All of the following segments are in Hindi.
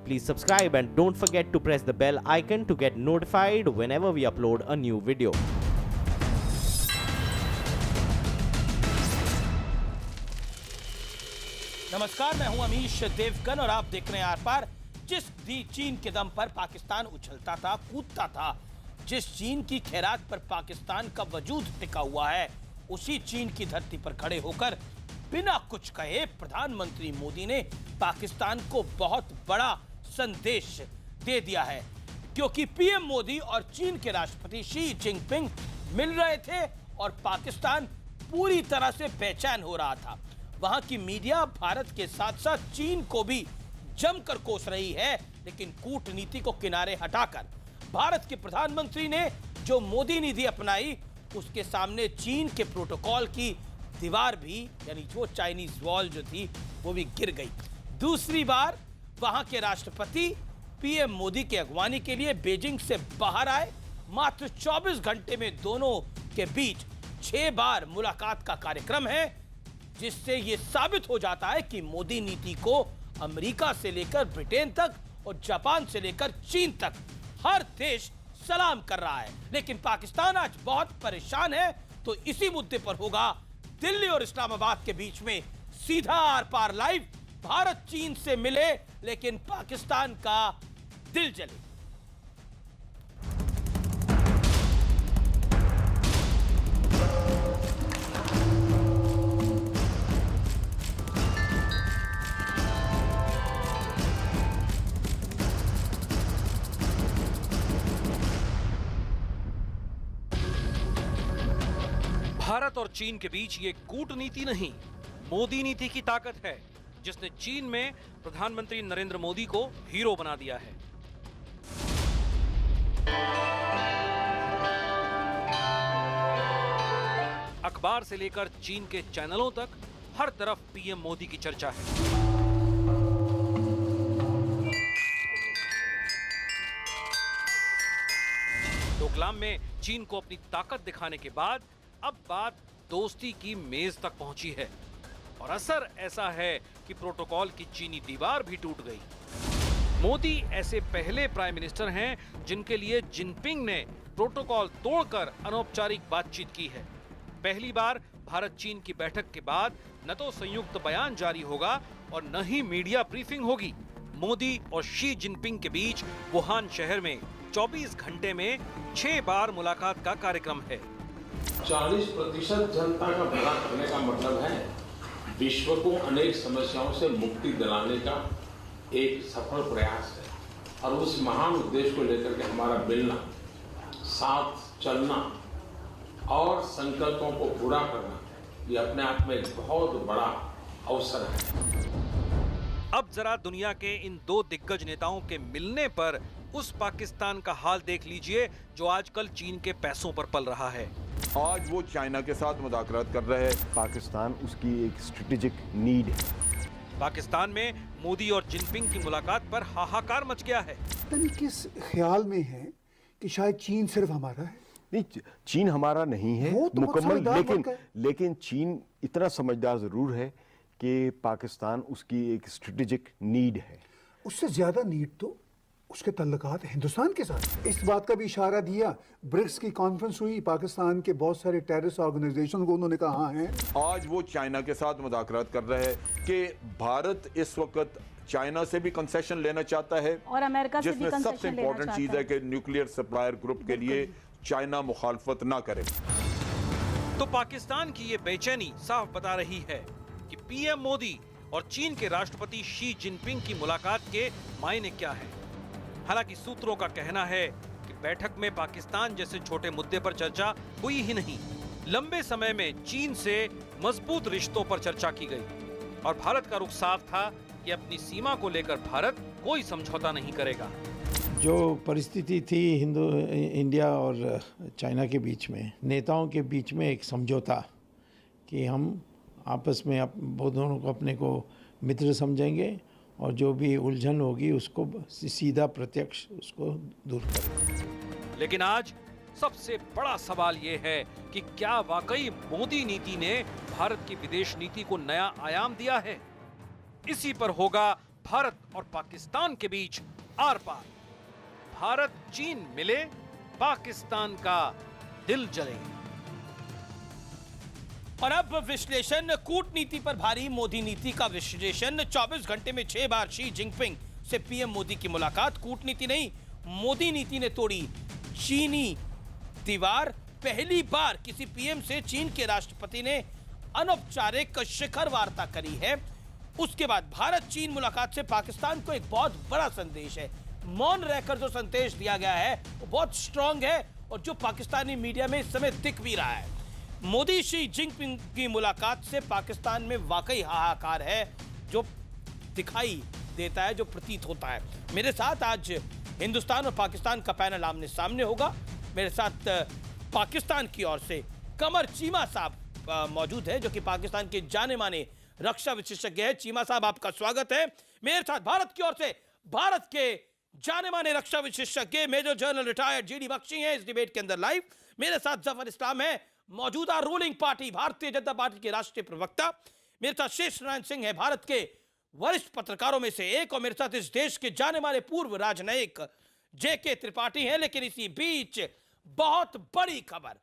Please subscribe and don't forget to press the bell icon to get notified whenever we upload a new video. नमस्कार, मैं हूं अमीश देवगन और आप देख रहे हैं आर पार। जिस चीन के दम पर पाकिस्तान उछलता था, कूदता था, जिस चीन की खैरात पर पाकिस्तान का वजूद टिका हुआ है, उसी चीन की धरती पर खड़े होकर बिना कुछ कहे प्रधानमंत्री मोदी ने पाकिस्तान को बहुत बड़ा संदेश दे दिया है। क्योंकि पीएम मोदी और चीन के राष्ट्रपति शी जिनपिंग मिल रहे थे और पाकिस्तान पूरी तरह से बेचैन हो रहा था। वहां की मीडिया भारत के साथ साथ चीन को भी जमकर कोस रही है, लेकिन कूटनीति को किनारे हटाकर भारत के प्रधानमंत्री ने जो मोदी नीति अपनाई, उसके सामने चीन के प्रोटोकॉल की दीवार भी, यानी वो चाइनीज वॉल जो थी, वो भी गिर गई। दूसरी बार वहां के राष्ट्रपति पीएम मोदी के अगवानी के लिए बीजिंग से बाहर आए। मात्र 24 घंटे में दोनों के बीच 6 बार मुलाकात का कार्यक्रम है, जिससे यह साबित हो जाता है कि मोदी नीति को अमेरिका से लेकर ब्रिटेन तक और जापान से लेकर चीन तक हर देश सलाम कर रहा है। लेकिन पाकिस्तान आज बहुत परेशान है, तो इसी मुद्दे पर होगा दिल्ली और इस्लामाबाद के बीच में सीधा आर पार लाइव। भारत चीन से मिले, लेकिन पाकिस्तान का दिल जले। भारत और चीन के बीच ये कूटनीति नहीं, मोदी नीति की ताकत है, जिसने चीन में प्रधानमंत्री नरेंद्र मोदी को हीरो बना दिया है। अखबार से लेकर चीन के चैनलों तक हर तरफ पीएम मोदी की चर्चा है। डोकलाम में चीन को अपनी ताकत दिखाने के बाद अब बात दोस्ती की मेज तक पहुंची है और असर ऐसा है कि प्रोटोकॉल की चीनी दीवार भी टूट गई। मोदी ऐसे पहले प्राइम मिनिस्टर हैं जिनके लिए जिनपिंग ने प्रोटोकॉल तोड़कर अनौपचारिक बातचीत की है। पहली बार भारत चीन की बैठक के बाद न तो संयुक्त बयान जारी होगा और न ही मीडिया ब्रीफिंग होगी। मोदी और शी जिनपिंग के बीच वुहान शहर में 24 घंटे में 6 बार मुलाकात का कार्यक्रम है। 40% जनता का भला करने का मतलब है विश्व को अनेक समस्याओं से मुक्ति दिलाने का एक सफल प्रयास है। और उस महान उद्देश्य को लेकर के हमारा मिलना, साथ चलना और संकल्पों को पूरा करना, ये अपने आप में एक बहुत बड़ा अवसर है। अब जरा दुनिया के इन दो दिग्गज नेताओं के मिलने पर उस पाकिस्तान का हाल देख लीजिए जो आजकल चीन के पैसों पर पल रहा है। आज वो चाइना के साथ मुज़ाकरात कर रहे हैं। पाकिस्तान उसकी एक स्ट्रेटेजिक नीड है। पाकिस्तान में मोदी और जिनपिंग की मुलाकात पर हाहाकार मच गया है। किस ख्याल में है कि शायद चीन सिर्फ हमारा है? नहीं, चीन हमारा नहीं है वो तो मुकम्मल, लेकिन चीन इतना समझदार जरूर है कि पाकिस्तान उसकी एक स्ट्रेटेजिक नीड है। उससे ज्यादा नीड तो उसके तल्लुकात हिंदुस्तान के साथ। इस बात का भी इशारा दिया, ब्रिक्स की कॉन्फ्रेंस हुई, पाकिस्तान के बहुत सारे टेररिस्ट ऑर्गेनाइजेशन को उन्होंने कहा है। आज वो चाइना के साथ मुज़ाकरात कर रहे हैं कि भारत इस वक्त चाइना से भी कंसेशन लेना चाहता है और अमेरिका से भी जिसमें कंसेशन सबसे लेना इंपॉर्टेंट चाहता चीज है कि न्यूक्लियर सप्लायर ग्रुप के लिए चाइना मुखालफत ना करे। तो पाकिस्तान की ये बेचैनी साफ बता रही है कि पीएम मोदी और चीन के राष्ट्रपति शी जिनपिंग की मुलाकात के मायने क्या है। हालांकि सूत्रों का कहना है कि बैठक में पाकिस्तान जैसे छोटे मुद्दे पर चर्चा हुई ही नहीं, लंबे समय में चीन से मजबूत रिश्तों पर चर्चा की गई और भारत का रुख साफ था कि अपनी सीमा को लेकर भारत कोई समझौता नहीं करेगा। जो परिस्थिति थी इंडिया और चाइना के बीच में, नेताओं के बीच में एक समझौता कि हम आपस में वो दोनों को अपने को मित्र समझेंगे और जो भी उलझन होगी उसको सीधा प्रत्यक्ष उसको दूर करेंगे। लेकिन आज सबसे बड़ा सवाल ये है कि क्या वाकई मोदी नीति ने भारत की विदेश नीति को नया आयाम दिया है? इसी पर होगा भारत और पाकिस्तान के बीच आर पार। भारत चीन मिले, पाकिस्तान का दिल जले। और अब विश्लेषण कूटनीति पर भारी मोदी नीति का विश्लेषण। 24 घंटे में 6 बार शी जिनपिंग से पीएम मोदी की मुलाकात। कूटनीति नहीं, मोदी नीति ने तोड़ी चीनी दीवार। पहली बार किसी पीएम से चीन के राष्ट्रपति ने अनौपचारिक शिखर वार्ता करी है। उसके बाद भारत चीन मुलाकात से पाकिस्तान को एक बहुत बड़ा संदेश है। मौन रहकर जो संदेश दिया गया है वो बहुत स्ट्रांग है और जो पाकिस्तानी मीडिया में इस समय दिख भी रहा है। मोदी शी जिनपिंग की मुलाकात से पाकिस्तान में वाकई हाहाकार है, जो दिखाई देता है, जो प्रतीत होता है। मेरे साथ आज हिंदुस्तान और पाकिस्तान का पैनल आमने सामने होगा। मेरे साथ पाकिस्तान की ओर से कमर चीमा साहब मौजूद है, जो कि पाकिस्तान के जाने माने रक्षा विशेषज्ञ है। चीमा साहब, आपका स्वागत है। मेरे साथ भारत की ओर से भारत के जाने माने रक्षा विशेषज्ञ major general retired GD Bakshi हैं इस डिबेट के अंदर लाइव। मेरे साथ जफर इस्लाम है, मौजूदा ruling party Bharatiya Janata party के राष्ट्रीय प्रवक्ता। मेरे साथ शेष नारायण सिंह है, भारत के वरिष्ठ पत्रकारों में से एक, और मेरे साथ इस देश के जाने माने पूर्व राजनयिक जेके त्रिपाठी हैं। लेकिन इसी बीच बहुत बड़ी खबर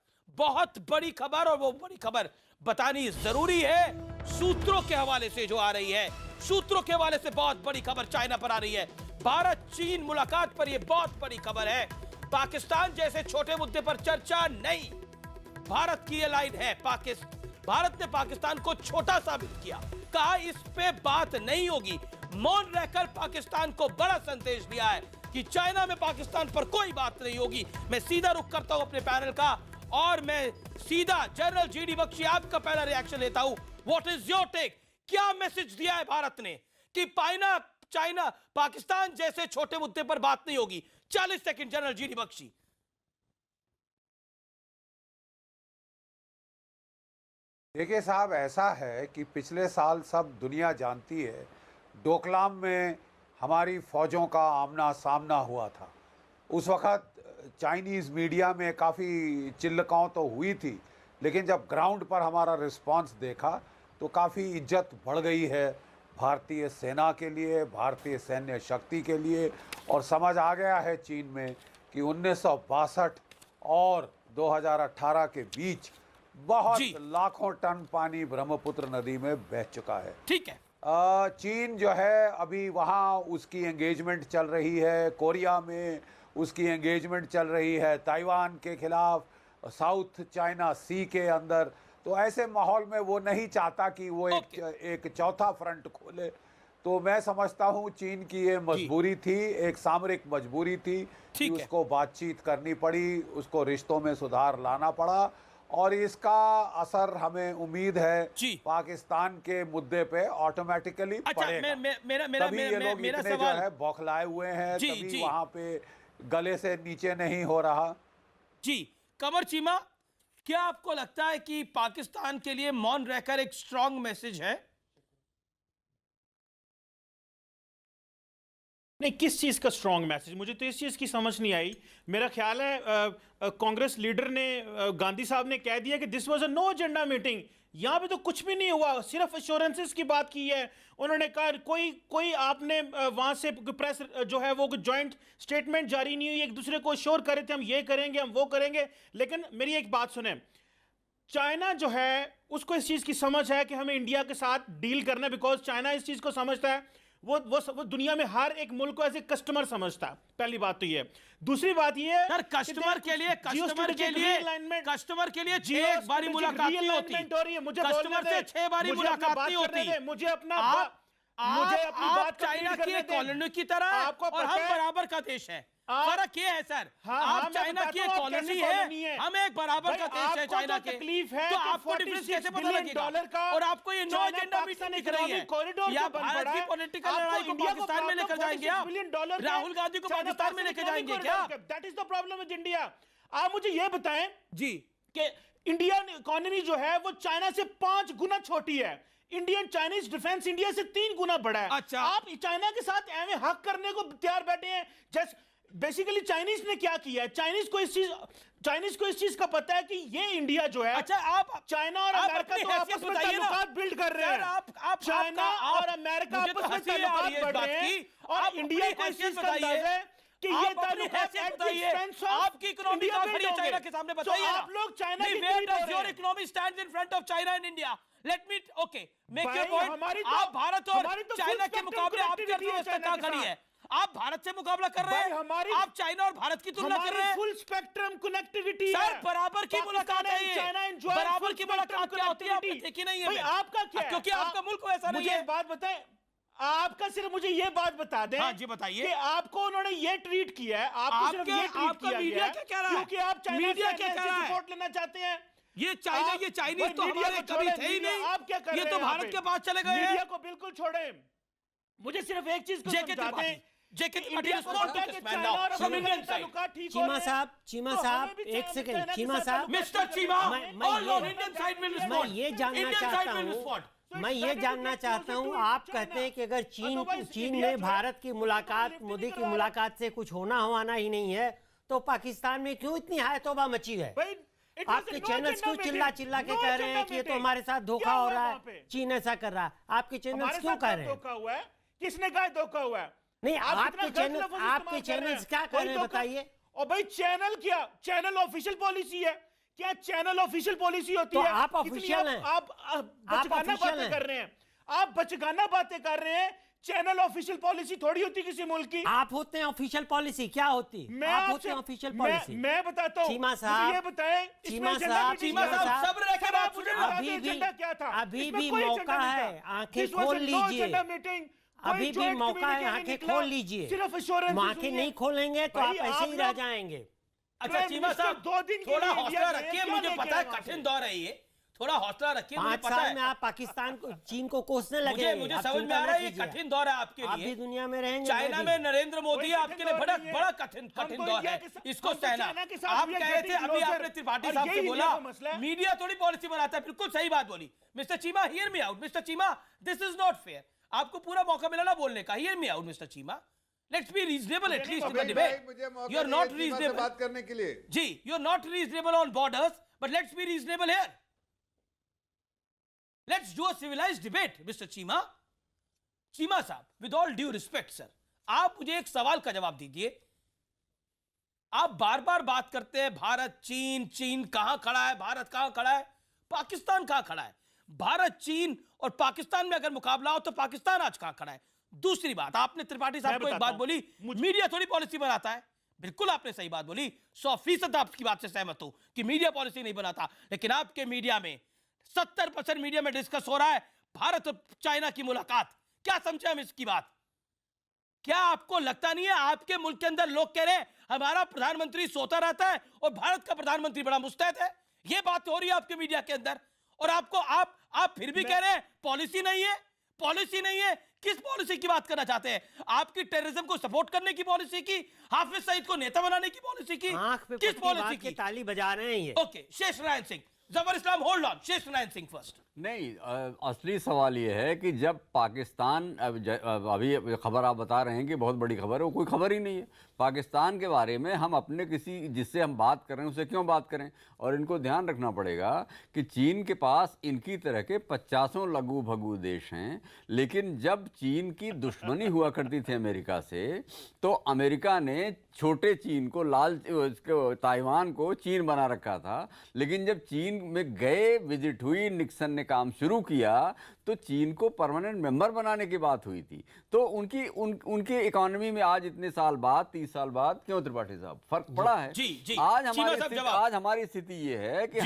और वो बड़ी खबर बतानी जरूरी है। सूत्रों के हवाले से जो आ रही है, सूत्रों के हवाले से बहुत बड़ी खबर चाइना पर आ रही है। भारत चीन मुलाकात पर यह बहुत बड़ी खबर है। पाकिस्तान जैसे छोटे मुद्दे पर चर्चा नहीं, भारत की ये लाइन है। भारत ने पाकिस्तान को छोटा साबित किया, कहा इस पे बात नहीं होगी। मौन रहकर पाकिस्तान को बड़ा संदेश दिया है कि चाइना में पाकिस्तान पर कोई बात नहीं होगी। मैं सीधा रुख करता हूं अपने पैनल का और मैं सीधा जनरल जीडी बख्शी आपका पहला रिएक्शन लेता हूं। What is your take? क्या मैसेज दिया है भारत ने कि चाइना पाकिस्तान जैसे छोटे मुद्दे पर बात नहीं होगी? 40 सेकंड जनरल जीडी बख्शी। देखिए साहब, ऐसा है कि पिछले साल सब दुनिया जानती है, डोकलाम में हमारी फौजों का आमना सामना हुआ था। उस वक़्त चाइनीज़ मीडिया में काफ़ी चिल्लकाव तो हुई थी, लेकिन जब ग्राउंड पर हमारा रिस्पांस देखा तो काफ़ी इज्जत बढ़ गई है भारतीय सेना के लिए, भारतीय सैन्य शक्ति के लिए। और समझ आ गया है चीन में कि 1962 और 2018 के बीच बहुत लाखों टन पानी ब्रह्मपुत्र नदी में बह चुका है। ठीक है। चीन जो है अभी वहाँ उसकी एंगेजमेंट चल रही है, कोरिया में उसकी एंगेजमेंट चल रही है, ताइवान के खिलाफ, साउथ चाइना सी के अंदर। तो ऐसे माहौल में वो नहीं चाहता कि वो एक चौथा फ्रंट खोले। तो मैं समझता हूँ चीन की ये मजबूरी थी, एक सामरिक मजबूरी थी कि उसको बातचीत करनी पड़ी, उसको रिश्तों में सुधार लाना पड़ा। और इसका असर हमें उम्मीद है पाकिस्तान के मुद्दे पे ऑटोमेटिकली पड़ेगा। तभी ये लोग इतने जो है बौखलाए हुए हैं, तभी वहां पे गले से नीचे नहीं हो रहा। जी कमर चीमा, क्या आपको लगता है कि पाकिस्तान के लिए मौन रहकर एक स्ट्रांग मैसेज है? नहीं, किस चीज़ का स्ट्रॉन्ग मैसेज? मुझे तो इस चीज़ की समझ नहीं आई। मेरा ख्याल है कांग्रेस लीडर ने, गांधी साहब ने कह दिया कि this was a no agenda meeting. यहाँ पे तो कुछ भी नहीं हुआ, सिर्फ एश्योरेंसेस की बात की है। उन्होंने कहा कोई आपने वहाँ से प्रेस जो है वो जॉइंट स्टेटमेंट जारी नहीं हुई, एक दूसरे को श्योर कर रहे थे हम ये करेंगे, हम वो करेंगे। लेकिन मेरी एक बात सुने, चाइना जो है उसको इस चीज़ की समझ है कि हमें इंडिया के साथ डील करना है, बिकॉज चाइना इस चीज़ को समझता है, वो दुनिया में हर एक मुल्क को एज ए कस्टमर समझता है। पहली बात तो ये। दूसरी बात ये है सर, कस्टमर के लिए 6 बारी मुलाकात नहीं होती। मुझे कस्टमर से 6 बारी मुलाकात नहीं होती। मुझे अपनी बात चाइना की कॉलोनी की तरह और हम बराबर का देश है। फर्क ये है सर, आप चाइना की कॉलोनी है, हम एक बराबर का देश है चाइना के। तकलीफ है तो आपको डिफरेंस कैसे पता लगेगा? और आपको ये नो एजेंडा मीटिंग दिख रही है, या भारत की पॉलिटिकल लड़ाई को पाकिस्तान में लेकर जाएंगे आप? राहुल गांधी को पाकिस्तान में लेकर जाएंगे क्या? That is the problem with India. आप मुझे ये बताएं जी कि इंडियन इकोनॉमी जो है वो चाइना से 5 गुना छोटी है। इंडियन चाइनीज डिफेंस इंडिया से 3 गुना बड़ा है। अच्छा, आप चाइना के साथ एवं हक करने को तैयार बैठे हैं जैसे बेसिकली चाइनीज ने क्या किया है, चाइनीज को इस चीज का पता है कि ये इंडिया जो है, अच्छा आप चाइना और अमेरिका तो आपस में ताल्लुकात बिल्ड कर रहे हैं। आप चाइना और अमेरिका आपस में ताल्लुकात बढ़ रहे हैं और इंडिया को इस चीज का अंदाजा है कि ये ताल्लुकात आपकी इकोनॉमी कहां खड़ी है चाइना के सामने, बताइए। आप लोग चाइना की where does your economy stand in front of China and India? Let me okay make your point. आप भारत और चाइना के मुकाबले आपकी अर्थव्यवस्था कहां खड़ी है? आप भारत से मुकाबला कर रहे हैं, आप चाइना और भारत की तुलना कर रहे हैं। फुल स्पेक्ट्रम कनेक्टिविटी सर बराबर की मुलाकात है ये, बराबर की मुलाकात क्या होती है आपने देखी नहीं है? आपका क्या है? क्योंकि आपका मुल्क वैसा नहीं है। मुझे एक बात बताएं, आपका सिर्फ मुझे ये बात बता दें। हाँ जी बताइए। कि आपको उन्होंने ये ट्वीट किया है, आपको सिर्फ ये ट्वीट किया मीडिया क्या कह रहा है? क्योंकि आप चाइना से सपोर्ट लेना चाहते हैं। ये चाइना ये चाइनीज तो हमारे कभी थे ही नहीं। आप क्या कर रहे हैं? ये तो भारत के पास चले गए हैं। मीडिया को बिल्कुल छोड़ें। मुझे सिर्फ एक चीज को समझा दें। चीमा साहब एक सेकंड, चीमा साहब, मिस्टर चीमा, मैं ये जानना चाहता हूँ आप कहते हैं कि अगर चीन में भारत की मुलाकात, मोदी की मुलाकात से कुछ होना ही नहीं है, तो पाकिस्तान में क्यों इतनी हाय तौबा मची है? आपके चैनल्स क्यों चिल्ला के कह रहे हैं कि ये तो हमारे साथ धोखा हो रहा है, चीन ऐसा कर रहा है? आपके चैनल्स क्यों कह रहे हैं? किसने कहा धोखा हुआ है? नहीं, आपके चैनल्स क्या कर रहे हैं बताइए। और भाई चैनल क्या, चैनल ऑफिशियल पॉलिसी है क्या? चैनल ऑफिशियल पॉलिसी होती है? आप ऑफिशियल हैं, आप बचगाना बातें कर रहे हैं, आप बचगाना बातें कर रहे हैं। चैनल ऑफिशियल पॉलिसी थोड़ी होती किसी मुल्क की। आप होते हैं ऑफिशियल पॉलिसी, क्या होती? आप होते हैं ऑफिशियल पॉलिसी। मैं बताता हूँ, चीमा साहब, ये बताएं, चीमा साहब, अभी भी मौका है, आंखें खोल लीजिए, अभी भी मौका है, आंखें खोल लीजिए। सिर्फ एश्योरेंस आंखें नहीं खोलेंगे तो आप ऐसे ही रह जाएंगे। अच्छा चीमा साहब 2 दिन थोड़ा हौसला रखिए, मुझे पता है कठिन दौर है ये, थोड़ा हौसला रखिए। 5 साल में आप पाकिस्तान को, चीन को कोसने लगे। मुझे समझ में आ रहा है ये कठिन दौर है आपके लिए। आप भी दुनिया में रहेंगे। चाइना में नरेंद्र मोदी आपके लिए बड़ा कठिन दौर है, इसको सहना। आप कह रहे थे अभी आपने त्रिपाठी साहब से बोला मीडिया थोड़ी पॉलिसी बनाता है, बिल्कुल सही बात बोली। Mister Cheema hear me out, mister Cheema this is not fair. आपको पूरा मौका मिला ना बोलने का। Hear me out mister Cheema, let's be reasonable at least in the debate. You are not reasonable बात करने के लिए। जी, you are not reasonable on borders, but let's be reasonable here. Let's do a civilised debate mister Cheema. Cheema साहब, with all due respect sir, आप मुझे एक सवाल का जवाब दीजिए। आप बार बार बात करते हैं भारत चीन, चीन कहां खड़ा है, भारत कहां खड़ा है, पाकिस्तान कहां खड़ा है। भारत चीन और पाकिस्तान में अगर मुकाबला हो तो पाकिस्तान आज कहां खड़ा है। दूसरी बात, आपने त्रिपाठी साहब को एक बात बोली, मीडिया थोड़ी पॉलिसी बनाता है। बिल्कुल आपने सही बात बोली, 100% आपकी बात से सहमत हूं कि मीडिया पॉलिसी नहीं बनाता। लेकिन आपके मीडिया में 70% मीडिया में डिस्कस हो रहा है भारत और चाइना की मुलाकात। क्या समझे हम इसकी बात? क्या आपको लगता नहीं है आपके मुल्क के अंदर लोग कह रहे हैं हमारा प्रधानमंत्री सोता रहता है और भारत का प्रधानमंत्री बड़ा मुस्तैद है? ये बात हो रही है आपके मीडिया के अंदर, और आपको आप फिर भी कह रहे हैं पॉलिसी नहीं है, पॉलिसी नहीं है। किस पॉलिसी की बात करना चाहते हैं? आपकी टेररिज्म को सपोर्ट करने की पॉलिसी की, हाफिज सईद को नेता बनाने की पॉलिसी की, किस पॉलिसी की? ताली बजा रहे हैं ये। ओके, शेष नारायण सिंह, जफर इस्लाम होल्ड ऑन, शेष नारायण सिंह फर्स्ट। नहीं, असली सवाल ये है कि जब पाकिस्तान, अभी खबर आप बता रहे हैं कि बहुत बड़ी खबर है, वो कोई खबर ही नहीं है। पाकिस्तान के बारे में हम अपने किसी जिससे हम बात करें उससे क्यों बात करें? और इनको ध्यान रखना पड़ेगा कि चीन के पास इनकी तरह के 50 लघु भगु देश हैं, लेकिन जब चीन की दुश्मनी हुआ करती थी अमेरिका से, तो अमेरिका ने छोटे चीन को, ताइवान को चीन बना रखा था। लेकिन जब चीन में गए, विजिट हुई, निक्सन ने काम शुरू किया, तो चीन को परमानेंट मेंबर बनाने की बात हुई थी। तो उनकी इकोनॉमी में आज इतने साल बाद, 30 साल बाद, क्यों त्रिपाठी साहब फर्क पड़ा है? जी। आज हमारी स्थिति ये है कि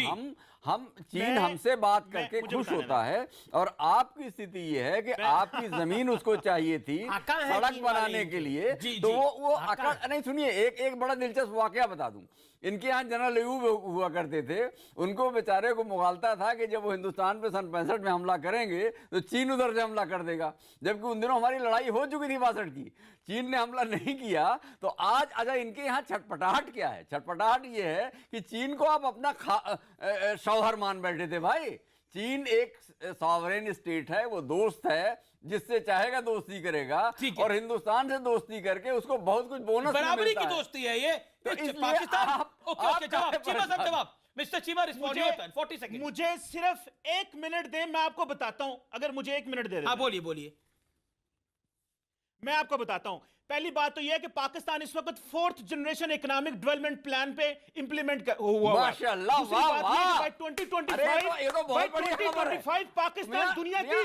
हम चीन हमसे बात करके खुश होता है, और आपकी स्थिति ये है कि आपकी जमीन उसको चाहिए थी सड़क बनाने के लिए। तो वो अकड़ नहीं। सुनिए, एक बड़ा दिलचस्प वाकया बता दूं। इनके यहाँ जनरल अयूब हुआ करते थे, उनको बेचारे को मुगालता था कि जब वो हिंदुस्तान पे सन 65 में हमला करेंगे तो चीन उधर से हमला कर देगा, जबकि उन दिनों हमारी लड़ाई हो चुकी थी 62 की, चीन ने हमला नहीं किया। तो आज अच्छा, इनके यहाँ छटपटाहट क्या है? छटपटाहट ये है कि चीन को आप अपना शौहर मान बैठे थे भाई। चीन एक सॉवरेन स्टेट है, वो दोस्त है, जिससे चाहेगा दोस्ती करेगा, और हिंदुस्तान से दोस्ती करके उसको बहुत कुछ बोनस बराबरी की दोस्ती है ये। पाकिस्तान ओके जवाब चीमा साहब जवाब mister Cheema respond your turn 40 second. मुझे सिर्फ 1 मिनट दें, मैं आपको बताता हूं। अगर मुझे 1 मिनट दे दें। हाँ बोलिए बोलिए। मैं आपको बताता हूं। पहली बात तो यह है कि पाकिस्तान इस वक्त 4th generation economic development plan पे इंप्लीमेंट हुआ है। माशाल्लाह, वाह वाह। बाय 2025 पाकिस्तान दुनिया की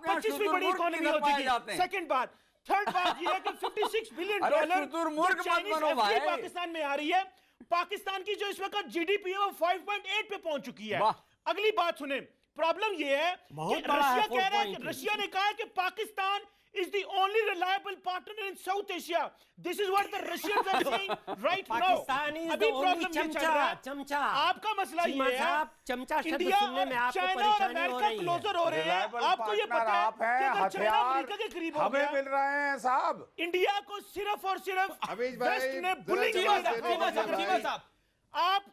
25वीं बड़ी इकोनॉमी हो जाएगी। सेकंड बात, थर्ड बात यह है कि $56 बिलियन पाकिस्तान में आ रही है। पाकिस्तान की जो इस वक्त जीडीपी है वो 5.8 पे पहुंच चुकी है। अगली बात सुने, प्रॉब्लम यह है कि रशिया कह रहा है कि रशिया ने कहा है कि Pakistan is the only reliable partner in South Asia. This is what the Russians are saying right now. Pakistan is the only चमचा। आपका मसला ये है, चमचा शब्द इंडिया सुनने में आपको चाइना और परेशानी हो अमेरिका रही है। क्लोजर हो रहे हैं। आपको ये पता है कि अगर चाइना अमेरिका के करीब हो गया, हमें मिल रहे हैं साहब। इंडिया को सिर्फ और सिर्फ वेस्ट ने बुलिंग किया। आप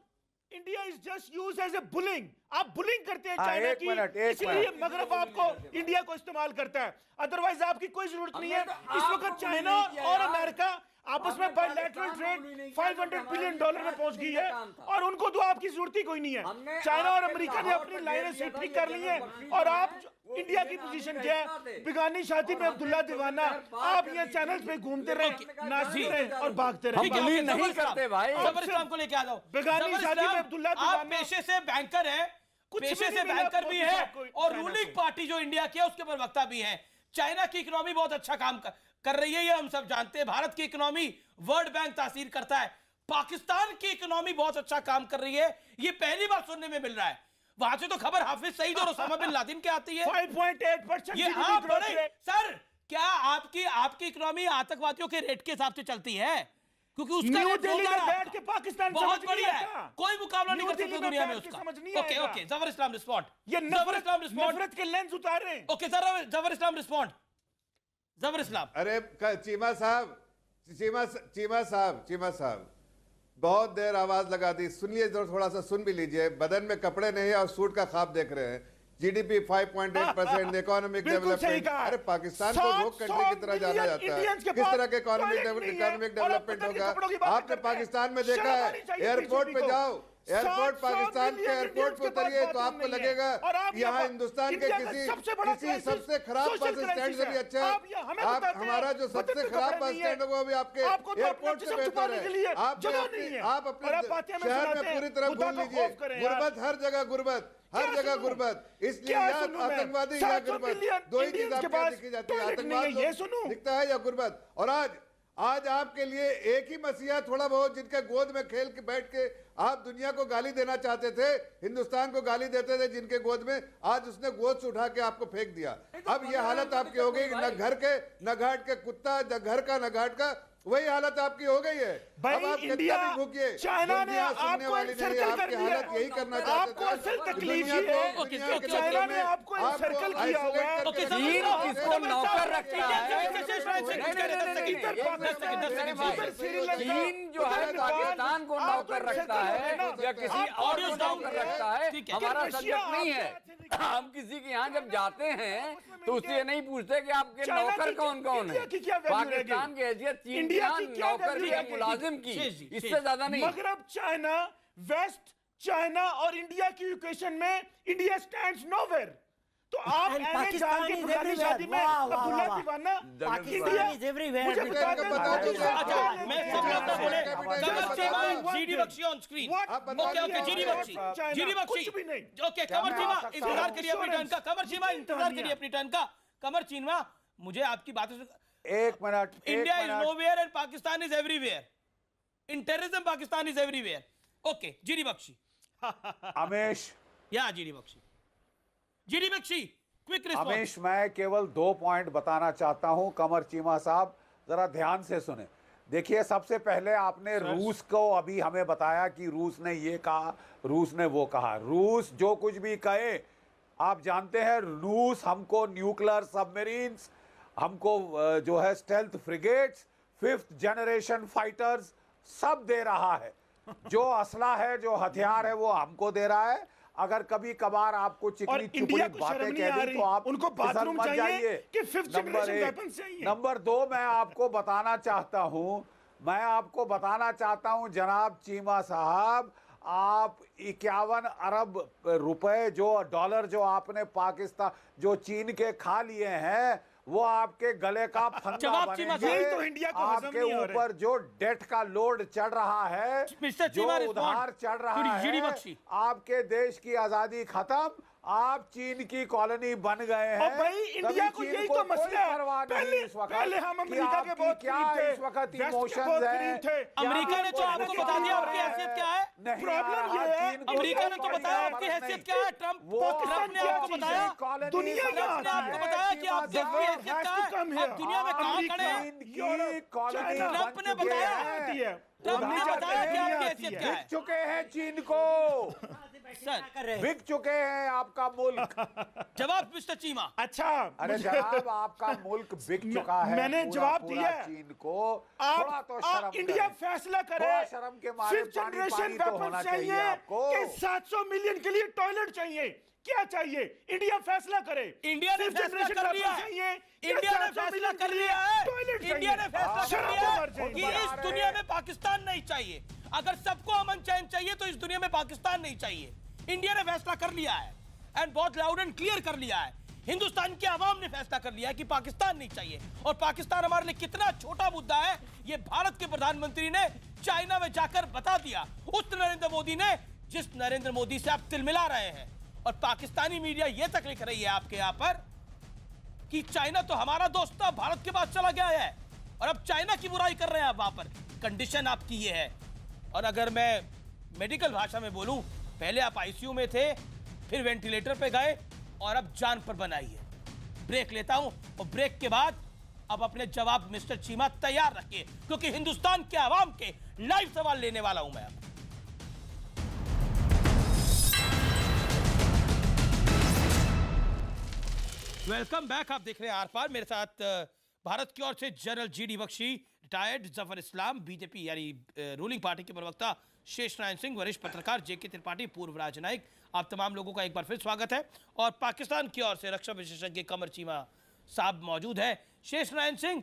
India is just used as a bullying. आप बुलिंग करते हैं चाइना की, इसलिए मगरब आपको इंडिया को इस्तेमाल करता है। अदरवाइज आपकी कोई जरूरत नहीं है। इस वक्त चाइना और अमेरिका आपस में बायलैटरल ट्रेड $500 बिलियन में पहुंच गई है, और उनको तो आपकी जरूरत ही कोई नहीं है। चाइना और अमेरिका ने अपनी लाइनें सेट ठीक कर ली हैं, और आप इंडिया की पोजीशन क्या है? बिगानी शादी में अब्दुल्ला दीवाना। आप ये चैनल्स पे घूमते रहे, नाचते रहे और भागते रहे। नहीं करते भाई। जबर इस्लाम को लेके आ जाओ। बिगानी शादी में अब्दुल्ला आप दीवाना पेशे से बैंकर है, पेशे से बैंकर भी है, और रूलिंग पार्टी जो इंडिया की है उसके प्रवक्ता भी है। चाइना की इकोनॉमी बहुत अच्छा काम कर रही है, ये हम सब जानते हैं। भारत की इकोनॉमी वर्ल्ड बैंक तासीर करता है। पाकिस्तान की इकोनॉमी बहुत अच्छा काम कर रही है, ये पहली बार सुनने में मिल रहा है। वहां से तो खबर हाफिज सईद और ओसामा बिन लादेन के आती है। 5.8% ये हाँ बड़े सर, क्या आपकी इकोनॉमी आतंकवादियों के रेट के हिसाब से चलती है? क्योंकि उसका न्यू दिल्ली में बैठ के पाकिस्तान बहुत बढ़िया है, कोई मुकाबला नहीं कर सकता दुनिया में उसका। ओके ओके जबर इस्लाम रिस्पॉन्ड। ये नफरत के लेंस उतारे। ओके जबर इस्लाम रिस्पॉन्ड। जबर इस्लाम। अरे चीमा साहब बहुत देर आवाज लगा दी, सुनिए थोड़ा सा सुन भी लीजिए। बदन में कपड़े नहीं है और सूट का ख्वाब देख रहे हैं। GDP 5.8%, economic development. अरे पाकिस्तान को रोक कंट्री की तरह जाना जाता है। किस तरह के इकोनॉमिक डेवलपमेंट होगा? आपने पाकिस्तान में देखा है, एयरपोर्ट पे जाओ, एयरपोर्ट पाकिस्तान के एयरपोर्ट पे उतरिए तो आपको लगेगा यहाँ हिंदुस्तान के किसी सबसे खराब बस स्टैंड से भी अच्छा है। आप हमारा जो सबसे खराब बस स्टैंड है वो भी आपके एयरपोर्ट से बेहतर है। आप अपने शहर में पूरी तरह भूल लीजिए। गुर्बत हर जगह, गुर्बत। इसलिए आतंकवादी या गुर्बत, दो ही चीज आपको दिखी जाती है, आतंकवाद दिखता है या गुर्बत। और आज आपके लिए एक ही मसीहा थोड़ा बहुत, जिनके गोद में खेल के बैठ के आप दुनिया को गाली देना चाहते थे, हिंदुस्तान को गाली देते थे जिनके गोद में, आज उसने गोद से उठा के आपको फेंक दिया। अब ये हालत आपकी हो गई, न घर के न घाट के कुत्ता, न घर का न घाट का, वही हालत आपकी हो गई है। अब आप कितना भी भूखिए, चाइना ने सुनने वाली नहीं है। आपकी हालत यही करना चाहते थे। चाइना ने आपको सर्कल किया हुआ है। चीन किसको नौकर रखता है? चीन जो है पाकिस्तान को नौकर रखता है या किसी और को नौकर रखता है, हमारा सब्जेक्ट नहीं है। हम किसी के यहाँ जब जाते हैं तो उससे नहीं पूछते कि आपके नौकर कौन कौन है। पाकिस्तान की हैसियत चीन नौकर की, मुलाजिम की, इससे ज्यादा नहीं। मगरब चाइना, वेस्ट चाइना और इंडिया की इक्वेशन में इंडिया स्टैंड्स नोवेयर। तो आप पाकिस्तान की शादी में अब्दुल्ला दीवाना, पाकिस्तान इज एवरीवेयर। मुझे बता दो। अच्छा मैं सब लोग तो बोले Qamar Cheema GD Bakshi on screen. Okay GD Bakshi okay Qamar Cheema इंतजार करिए अपनी टर्न का। कमर चीमा इंतजार करिए अपनी टर्न का। कमर चीमा मुझे आपकी बातों से एक minute. India is nowhere and Pakistan is everywhere. In terrorism Pakistan is everywhere. Okay GD Bakshi. Amesh या GD Bakshi quick response. Amesh मैं केवल 2 पॉइंट बताना चाहता हूं। कमर चीमा साहब जरा ध्यान से सुने। देखिए सबसे पहले आपने रूस को अभी हमें बताया कि रूस ने ये कहा, रूस ने वो कहा। रूस जो कुछ भी कहे, आप जानते हैं रूस हमको न्यूक्लियर सबमरीन्स, हमको जो है stealth frigates, 5th generation fighters सब दे रहा है। जो असला है, जो हथियार है वो हमको दे रहा है। अगर कभी कभार आपको चिकनी चुपड़ी बातें कह दी तो आप उनको बाथरूम मत चाहिए जाइए। कि फिफ्थ जनरेशन वेपन्स चाहिए। नंबर 2 मैं आपको बताना चाहता हूं जनाब चीमा साहब, आप 51 अरब रुपए डॉलर जो आपने पाकिस्तान जो चीन के खा लिए हैं वो आपके गले का फंदा बनेंगे। तो इंडिया को आपके ऊपर जो डेट का लोड चढ़ रहा है, जो उधार चढ़ रहा है, आपके देश की आजादी खत्म, आप चीन की कॉलोनी बन गए हैं। भाई इंडिया को यही तो मसला है। पहले हम अमेरिका के बहुत क्या इस वक्त इमोशंस हैं? अमेरिका ने तो आपको बता दिया आपकी हैसियत क्या है। प्रॉब्लम ये है, अमेरिका ने तो बताया आपकी हैसियत क्या है। ट्रंप ने आपको बताया, दुनिया ने आपको बताया कि आप देश की हैसियत क्या है। आप दुनिया में कहां खड़े हैं। ट्रंप ने बताया, ट्रंप ने बताया कि आपकी हैसियत क्या है। बिक चुके हैं चीन को, बिक चुके हैं आपका मुल्क। जवाब मिस्टर चीमा। अच्छा, अरे जनाब आपका मुल्क बिक चुका है। मैंने जवाब दिया चीन को। आप इंडिया फैसला करे, शर्म के मारे जनरेशन वेपन चाहिए कि 700 मिलियन के लिए टॉयलेट चाहिए, क्या चाहिए? इंडिया फैसला करे। इंडिया ने फैसला कर लिया है। इंडिया ने फैसला कर लिया है। इंडिया ने फैसला कर लिया है कि इस दुनिया में पाकिस्तान नहीं चाहिए। अगर सबको अमन चैन चाहिए तो इस दुनिया में पाकिस्तान नहीं चाहिए। इंडिया ने फैसला कर लिया है एंड बहुत लाउड एंड क्लियर कर लिया है। हिंदुस्तान की आवाम ने फैसला कर लिया है कि पाकिस्तान नहीं चाहिए। और पाकिस्तान हमारे लिए कितना छोटा मुद्दा है ये भारत के प्रधानमंत्री ने चाइना में जाकर बता दिया। उस नरेंद्र मोदी ने जिस नरेंद्र मोदी से आप तिल मिला रहे हैं। और पाकिस्तानी मीडिया यह तक लिख रही है आपके यहां पर कि चाइना तो हमारा दोस्त था, भारत के पास चला गया है और अब चाइना की बुराई कर रहे हैं आप वहां पर। कंडीशन आपकी ये है। और अगर मैं मेडिकल भाषा में बोलूं, पहले आप आईसीयू में थे, फिर वेंटिलेटर पे गए और अब जान पर बनाई है। ब्रेक लेता हूं और ब्रेक के बाद अब अपने जवाब मिस्टर चीमा तैयार रखिए, क्योंकि हिंदुस्तान के आवाम के लाइव सवाल लेने वाला हूं मैं। Welcome back. आप देख रहे हैं आर पार। मेरे साथ भारत की ओर से general GD Bakshi, retired, Zafar Islam, BJP यानी रूलिंग पार्टी के प्रवक्ता शेष नारायण सिंह, वरिष्ठ पत्रकार जेके त्रिपाठी, पूर्व राजनयिक। आप तमाम लोगों का एक बार फिर स्वागत है। और पाकिस्तान की ओर से रक्षा विशेषज्ञ कमर चीमा साहब मौजूद है। शेष नारायण सिंह,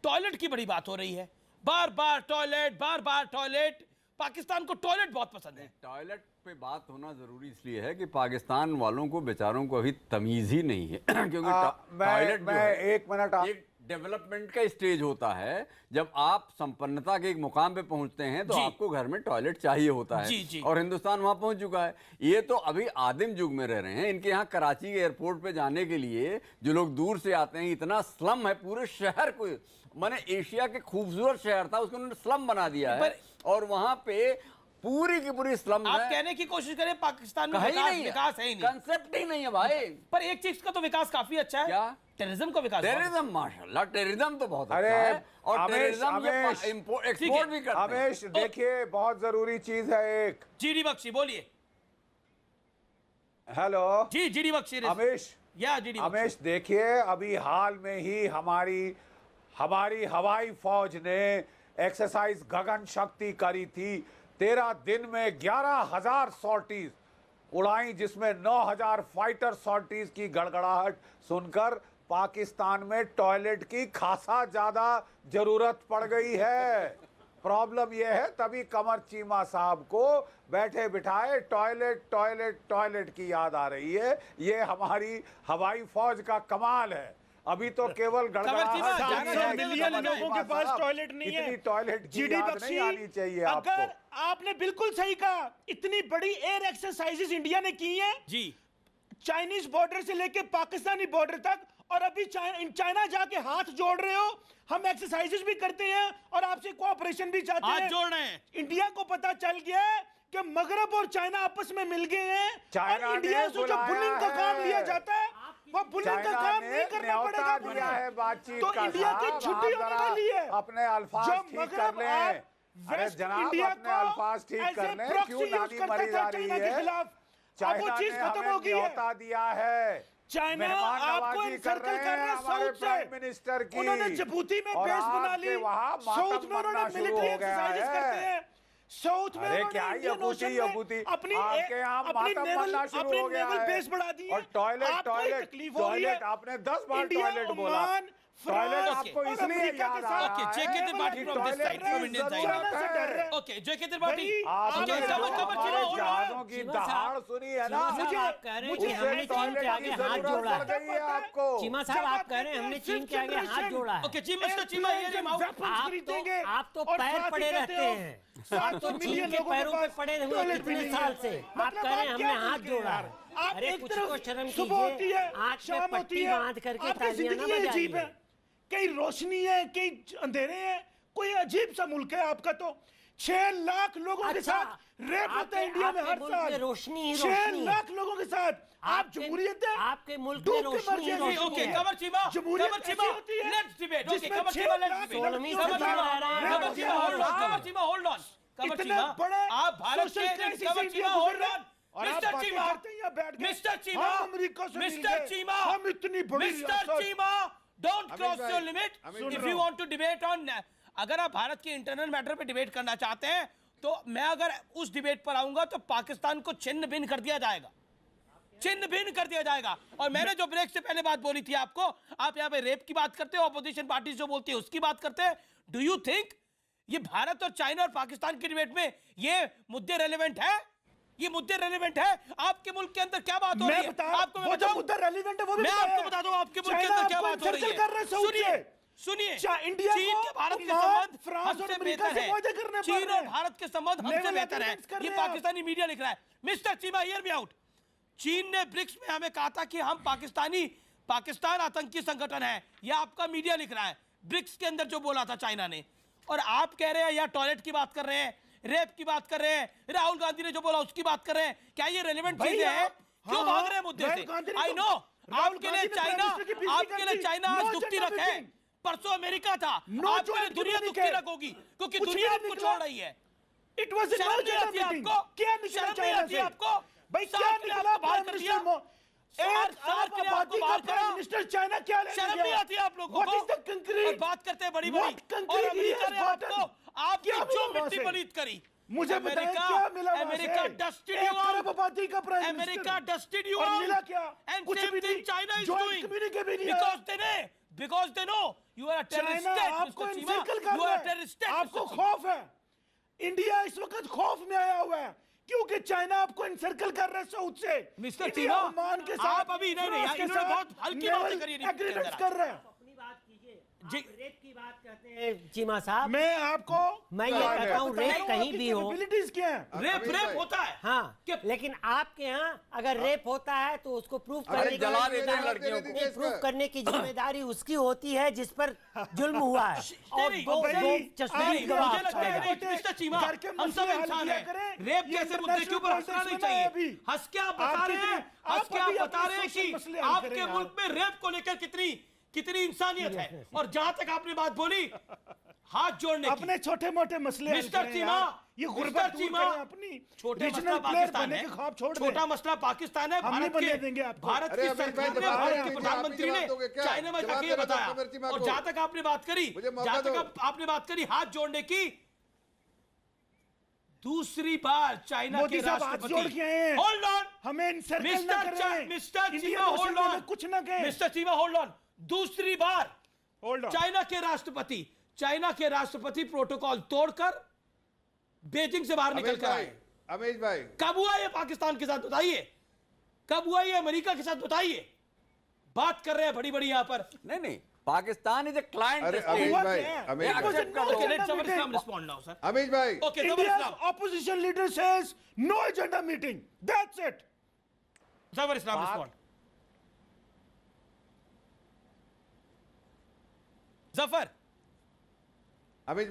टॉयलेट की बड़ी बात हो रही है, बार बार टॉयलेट। पाकिस्तान को टॉयलेट बहुत पसंद है। टॉयलेट पे बात होना जरूरी इसलिए है कि पाकिस्तान वालों को बेचारों को अभी तमीज ही नहीं है क्योंकि टॉयलेट एक मिनट एक डेवलपमेंट का स्टेज होता है। जब आप संपन्नता के एक मुकाम पे पहुंचते हैं तो आपको घर में टॉयलेट चाहिए होता है। जी। और हिंदुस्तान वहां पहुंच चुका है। ये तो अभी आदिम युग में रह रहे हैं। इनके यहाँ कराची के एयरपोर्ट पे जाने के लिए जो लोग दूर से आते हैं, इतना स्लम है पूरे शहर को। मैंने एशिया के खूबसूरत शहर था उसको उन्होंने स्लम बना दिया है और वहां पे पूरी की पूरी स्लम। आप कहने की कोशिश करें पाकिस्तान में विकास है ही नहीं, कंसेप्ट ही नहीं है भाई। पर एक चीज का तो विकास काफी अच्छा है। क्या? टेररिज्म का विकास। टेररिज्म माशाल्लाह, टेररिज्म तो बहुत अच्छा है और टेररिज्म एक्सपोर्ट भी करते हैं। हमेश देखिए बहुत जरूरी चीज है एक। जीडी बख्शी बोलिए। हेलो जी, जीडी बख्शी। हमेश देखिए अभी हाल में ही हमारी हवाई फौज ने एक्सरसाइज गगन शक्ति करी थी। 13 दिन में 11,000 सॉर्टीज उड़ाई, जिसमें 9,000 फाइटर सॉर्टीज की गड़गड़ाहट सुनकर पाकिस्तान में टॉयलेट की खासा ज्यादा जरूरत पड़ गई है। प्रॉब्लम यह है, तभी कमर चीमा साहब को बैठे बिठाए टॉयलेट की याद आ रही है। ये हमारी हवाई फौज का कमाल है। अभी तो केवल मिलियन लोगों के पास टॉयलेट नहीं है। टॉयलेट जीडी बख्शी, आनी चाहिए अगर आपने बिल्कुल सही कहा, इतनी बड़ी एयर एक्सरसाइजेस इंडिया ने की हैं जी, चाइनीज बॉर्डर से लेके पाकिस्तानी बॉर्डर तक, और अभी चाइना जाके हाथ जोड़ रहे हो। हम एक्सरसाइजेस भी करते हैं और आपसे कोऑपरेशन भी चाहते हैं। हाथ जोड़ रहे हैं। इंडिया को पता चल गया कि मगरब और चाइना आपस में मिल गए हैं और इंडिया से जो बुलिंग का काम लिया जाता है वो बुलिंग का काम नहीं करना पड़ेगा। दिया है बातचीत तो इंडिया की छुट्टी होने वाली है। अपने अल्फाज ठीक कर लें। अरे जनाब अपने अल्फाज ठीक कर लें। क्यों नानी मरी जा रही है? चाइना ने हमें न्योता दिया है। चाइना आपको इनसर्कल कर रहा है साउथ से। मिनिस्टर की उन्होंने जिबूती में बेस बना ली, साउथ में उन्होंने मिलिट्री एक्सरसाइजेस करते हैं। साउथ में अरे क्या यबूती अपनी आपके यहाँ मातम बनना शुरू हो गया है। बेस बढ़ा दी है। और टॉयलेट आपने 10 बार टॉयलेट बोला। टॉयलेट आपको इसलिए याद आ रहा है JK Tripathi from this side, from Indian side. Okay, JK Tripathi. आपने जहाजों की दहाड़ सुनी है ना। मुझे आप कह रहे हैं कि हमने चीन के आगे हाथ जोड़ा है। आपको चीमा साहब आप कह रहे हैं हमने चीन के आगे हाथ जोड़ा है। Okay, Mr. Chima, hear him out. आप तो पैर पड़े रहते हैं। आप तो चीन के पैरों पे पड़े हुए कितने साल से। आप कह रहे हैं हमने हाथ जोड़ा है। अरे कुछ तो शर्म कीजिए। आँख पे पट्टी बांध करके तालियां ना बजाइए। कहीं रोशनी है, कहीं अंधेरे हैं, कोई अजीब सा मुल्क है आपका। तो 6 लाख लोगों के साथ रेप होता है इंडिया में हर साल। रोशनी 6 लाख लोगों के साथ आप जमहूरियत है। आपके मुल्क में रोशनी है। ओके, कमर चीमा, जमहूरियत होती है। Let's debate. Okay, Qamar Cheema, let's debate. Qamar Cheema, hold on. Qamar Cheema, hold on. Qamar Cheema, आप भारत के Qamar Cheema, hold on. Mister Cheema, mister Cheema, mister Cheema, हम इतनी बड़ी mister Cheema, don't cross your limit. If you want to debate on, अगर आप भारत के इंटरनल मैटर पे डिबेट करना चाहते हैं तो मैं अगर उस डिबेट पर आऊंगा तो पाकिस्तान को छिन्न भिन्न कर दिया जाएगा, छिन्न भिन्न कर दिया जाएगा। और मैंने जो ब्रेक से पहले बात बोली थी आपको, आप यहाँ पे रेप की बात करते हो, ऑपोजिशन पार्टी जो बोलती है उसकी बात करते हैं। डू यू थिंक ये भारत और चाइना और पाकिस्तान की डिबेट में ये मुद्दे रेलेवेंट है? ये मुद्दे रेलेवेंट है? आपके मुल्क के अंदर क्या बात हो रही है? आपको मैं बताऊं, मुद्दा रेलेवेंट है वो भी मैं आपको बता दूं आपके मुल्क के अंदर क्या बात हो रही है। सुनिए सुनिए, इंडिया चीन के भारत के संबंध हमसे बेहतर है। चीन और भारत के संबंध हमसे बेहतर है, ये पाकिस्तानी मीडिया लिख रहा है। Mister Cheema, hear me out. चीन ने ब्रिक्स में हमें कहा था कि हम पाकिस्तान आतंकी संगठन है, यह आपका मीडिया लिख रहा है। ब्रिक्स के अंदर जो बोला था चाइना ने, और आप कह रहे हैं या टॉयलेट की बात कर रहे हैं, रेप की बात कर रहे हैं, राहुल गांधी ने जो बोला उसकी बात कर रहे हैं। क्या ये रेलेवेंट चीजें हैं? क्यों भाग रहे हैं मुद्दे से? आई नो आपके लिए चाइना आज दुखती रख है, परसों अमेरिका था, आपके लिए दुनिया दुखती रख होगी क्योंकि दुनिया आपको छोड़ रही है। इट वाज शर्म नहीं आती आपको? क्या शर्म नहीं आती आपको? भाई क्या निकला बाहर कर दिया? मिनिस्टर चाइना क्या ले शर्म नहीं आती आप लोगों को? और बात करते हैं बड़ी बड़ी, और अमेरिका ने आपको आपकी जो मिट्टी पलीत करी। मुझे बताएं क्या मिला? America dusted you out. America dusted you out. मिला क्या? कुछ भी नहीं। China is doing because they know you are a terrorist state, आपको Mr. Chima. इनसर्कल कर You are a terrorist state, आपको Mr. Chima. खौफ है। इंडिया इस वक्त खौफ में आया हुआ है क्योंकि चाइना आपको इनसर्कल कर रहा है साउथ से। मिस्टर इंडिया चीमा, ओमान के साथ आप अभी नहीं इन्होंने बहुत हल्की बातें करी है। एग्रीमेंट्स कर रहे हैं। रेप की बात करते हैं चीमा साहब। मैं आपको मैं ये कहता हूँ रेप कहीं भी हो, क्या है? रेप होता है। हाँ, लेकिन आपके यहाँ अगर रेप होता है तो उसको प्रूव करने प्रूव करने की जिम्मेदारी उसकी होती है जिस पर जुल्म हुआ है। और हम सब इंसान हैं। रेप जैसे मुद्दे के ऊपर हंसना नहीं चाहिए। हंस के आप बता रहे हैं, हंस के आप बता रहे हैं कि आपके मुल्क में रेप को लेकर कितनी इंसानियत है। और जहां तक आपने बात बोली हाथ जोड़ने अपने छोटे मोटे मसले, मिस्टर चीमा, ये गुर्बत चीमा अपनी छोटे मसला पाकिस्तान है, छोटा मसला पाकिस्तान है। भारत की सरकार ने, भारत के प्रधानमंत्री ने चाइना में जाके ये बताया। और जहां तक आपने बात करी हाथ जोड़ने की, दूसरी बार चाइना के राष्ट्रपति, होल्ड ऑन, हमें इनसर्कल ना करें। मिस्टर चीमा, होल्ड ऑन, कुछ ना कहें। Mister Cheema, hold on. दूसरी बार चाइना के राष्ट्रपति प्रोटोकॉल तोड़कर बीजिंग से बाहर निकल कर आए। अमीश भाई, कब हुआ ये पाकिस्तान के साथ बताइए? कब हुआ ये अमेरिका के साथ बताइए? बात कर रहे हैं बड़ी बड़ी यहाँ पर। नहीं, Pakistan is a client. Amish भाई, अमीश भाई, India's opposition leader says no agenda meeting. That's it. Zafar Islam respond. Zafar. Amish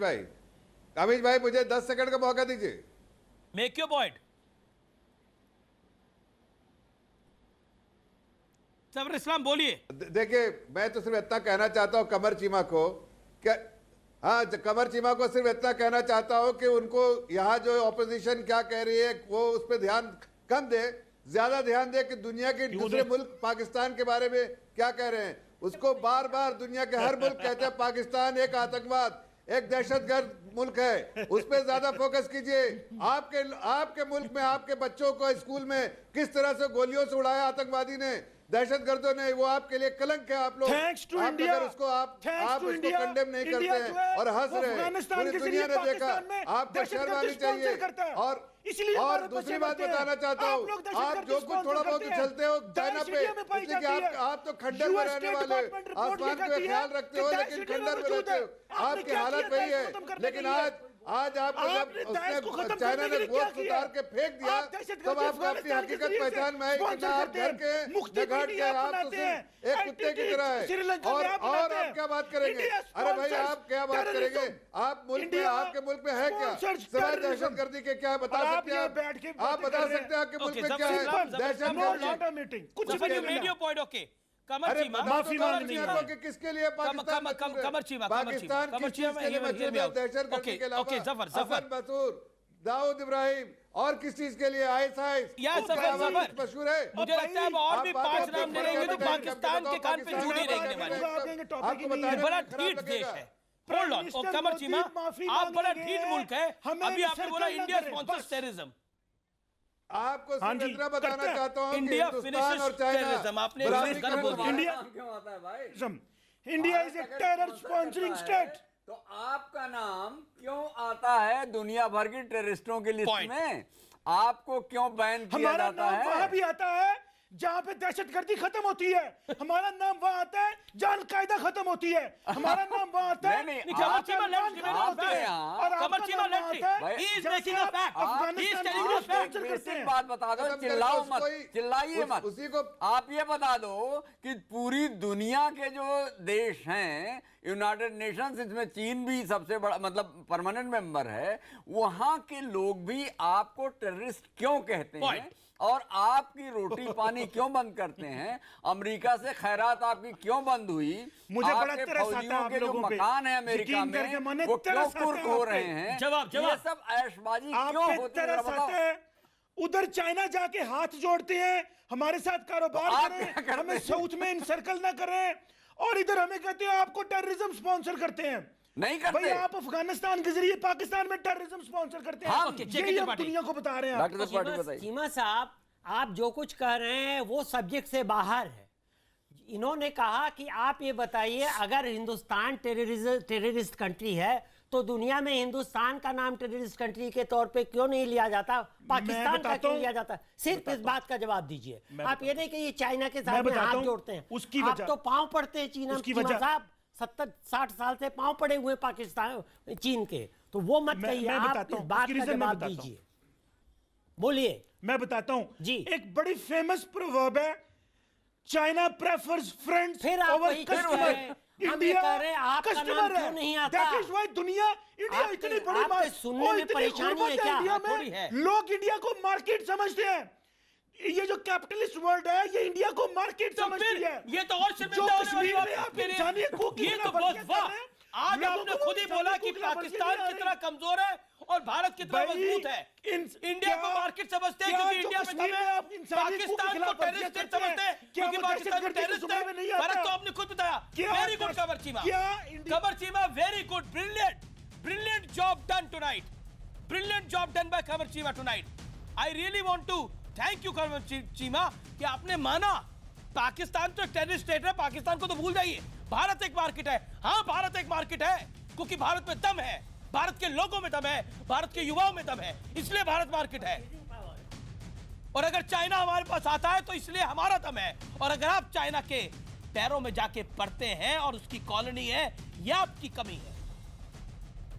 भाई मुझे 10 सेकंड का मौका दीजिए। Make your point. Zafar Islam बोलिए। देखिए, मैं तो सिर्फ इतना कहना चाहता हूं कमर चीमा को, क्या कमर चीमा को सिर्फ इतना कहना चाहता हूं कि उनको यहाँ जो ऑपोजिशन क्या कह रही है वो उस पर ध्यान कम दे, ज्यादा ध्यान दे कि दुनिया के दूसरे मुल्क पाकिस्तान के बारे में क्या कह रहे हैं। उसको बार बार दुनिया के हर मुल्क कहते हैं पाकिस्तान एक आतंकवाद, एक दहशतगर्द मुल्क है, उस पर ज्यादा फोकस कीजिए। आपके मुल्क में आपके बच्चों को स्कूल में किस तरह से गोलियों से उड़ाया आतंकवादी ने, दहशतगर्दों ने, वो आपके लिए कलंक है। आप लोग अगर उसको आप उसको कंडेम नहीं करते हैं और हंस रहे हैं, पूरी दुनिया ने देखा। आपको शर्म आनी चाहिए। और दूसरी बात बताना चाहता हूँ, आप जो कुछ थोड़ा बहुत उछलते हो चाइना पे, आप तो खंडर में रहने वाले, आसमान का ख्याल रखते हो लेकिन खंडर में रहते हो। आपकी हालत वही है। लेकिन आज आपको जब उसने चाइना ने गोश्त उतार के फेंक दिया, तब आपको अपनी हकीकत पहचान में आई कि ना आप घर के न घाट के, आप तो सिर्फ एक कुत्ते की तरह है। और आप क्या बात करेंगे? अरे भाई, आप क्या बात करेंगे? आप मुल्क में, आपके मुल्क में है क्या सिवाय दहशतगर्दी के? क्या बता सकते हैं आप बता सकते हैं आपके मुल्क में क्या है? दहशतगर्दी कुछ भी कमर चीमा, किसके लिए पाकिस्तान दाऊद इब्राहिम और किस चीज के लिए? मशहूर है। मुझे लगता है और भी 5 नाम ले लेंगे तो पाकिस्तान के कान पे जू नहीं रेंगने वाले। आपको बताया बड़ा ठीक देश है। होल्ड ऑन, ओ कमर चीमा, आप बड़ा ठीक मुल्क है। अभी आपने बोला इंडिया स्पॉन्सर्स टेररिज्म। आपको इतना बताना चाहता हूँ, इंडिया फिनिशेस टेररिज्म। आपने गलत बोल दिया। India is a terror sponsoring state. तो आपका नाम क्यों आता है दुनिया भर की टेररिस्टों की लिस्ट में? आपको क्यों बैन किया जाता है? वहां भी आता है जहां पे दहशतगर्दी खत्म होती है। हमारा नाम वहां आता है जहां अल-कायदा खत्म होती है। हमारा नाम वहां आता है नहीं, जहां आप तालिबान खत्म होती है। और कमर चीमा, बात बता दो, चिल्लाओ मत, चिल्लाइए मत। उसी को आप ये बता दो कि पूरी दुनिया के जो देश हैं, यूनाइटेड नेशंस, इसमें चीन भी सबसे बड़ा मतलब परमानेंट मेंबर है, वहां के लोग भी आपको टेररिस्ट क्यों कहते हैं? और आपकी रोटी पानी क्यों बंद करते हैं? अमेरिका से खैरात आपकी क्यों बंद हुई? मुझे बड़ा आपके तरस आता है फौजियों आप के जो लोगों पे। मकान है अमेरिका में, वो क्यों कुर्क हो रहे हैं? जवाब ये सब ऐशबाजी क्यों होती है? उधर चाइना जाके हाथ जोड़ते हैं, हमारे साथ कारोबार करें, हमें साउथ में इनसर्कल ना करें, और इधर हमें कहते हैं आपको टेररिज्म स्पॉन्सर करते हैं। नहीं करते भाई, आप अफगानिस्तान के जरिए पाकिस्तान में टेररिज्म स्पॉन्सर करते हैं। यही हम दुनिया को बता रहे हैं। चीमा साहब, आप जो कुछ कह रहे हैं वो सब्जेक्ट से बाहर है। इन्होंने कहा कि आप ये बताइए, अगर हिंदुस्तान टेररिस्ट कंट्री है तो दुनिया में हिंदुस्तान का नाम टेररिस्ट कंट्री के तौर पे क्यों नहीं लिया जाता, पाकिस्तान का क्यों लिया जाता? सिर्फ इस बात का जवाब दीजिए। आप ये नहीं कि ये चाइना के साथ में हाथ जोड़ते हैं। उसकी आप तो पांव पड़ते हैं चीमा साहब, 70-60 साल से पांव पड़े हुए पाकिस्तान चीन के, तो वो मत कहिए। आप इस बात का जवाब दीजिए, बोलिए। मैं बताता हूं जी। एक बड़ी फेमस प्रोवर्ब है, चाइना प्रेफर्स फ्रेंड्स फिर आप ओवर वही कस्टमर। इंडिया कस्टमर क्यों नहीं आता? दैट इज व्हाई दुनिया, इंडिया इतनी बड़ी सुनने में परेशानी है क्या? इंडिया में लोग इंडिया को मार्केट समझते हैं। ये जो कैपिटलिस्ट वर्ल्ड है, ये इंडिया को मार्केट समझती है। ये तो और शर्मिंदा होने वाली बात है। ये तो बहुत वाह, आज आपने खुद ही बोला कि पाकिस्तान कितना कमजोर है और भारत कितना मजबूत है। इंडिया को मार्केट समझते हैं क्योंकि इंडिया में दम है, पाकिस्तान को टेररिस्ट समझते हैं क्योंकि पाकिस्तान टेररिस्ट है। भारत तो आपने खुद बताया। Very good Qamar Cheema, Qamar Cheema, very good, brilliant job done tonight, brilliant job done by Qamar Cheema tonight. I really want to thank you Qamar Cheema कि आपने माना पाकिस्तान तो टेररिस्ट स्टेट है, पाकिस्तान को तो भूल जाइए, भारत एक मार्केट है। हाँ, भारत एक मार्केट है क्योंकि भारत में दम है, भारत के लोगों में दम है, भारत के युवाओं में दम है, इसलिए भारत मार्केट है। और अगर चाइना हमारे पास आता है तो इसलिए हमारा दम है। और अगर आप चाइना के पैरों में जाके पड़ते हैं और उसकी कॉलोनी है, यह आपकी कमी है।